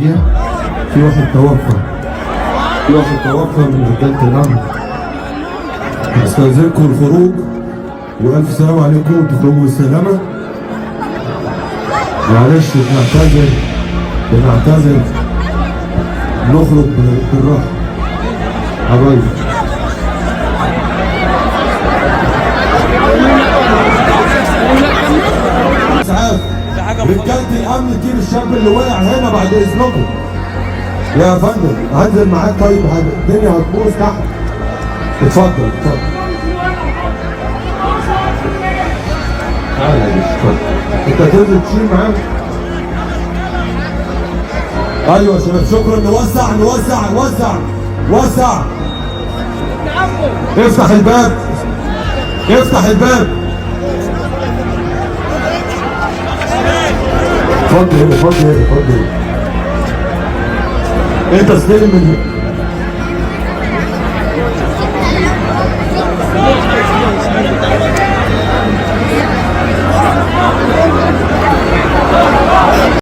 فيها في واحد توفى، في واحد توفى من رجالة الأمن. استاذنكم الخروج والف سلام عليكم، تخرجوا بالسلامة. معلش بنعتذر نخرج بالراحة حبايبي. اسعاف رجالة الامن تجيب الشاب اللي وقع هنا بعد اذنكم. يا فندم هنزل معاك. طيب الدنيا هتبوظ تحت. اتفضل. تعالى يا باشا اتفضل. انت تنزل تشيل معاك. ايوه يا شباب شكرا. نوزع. افتح الباب. اتفضل. انت استلم من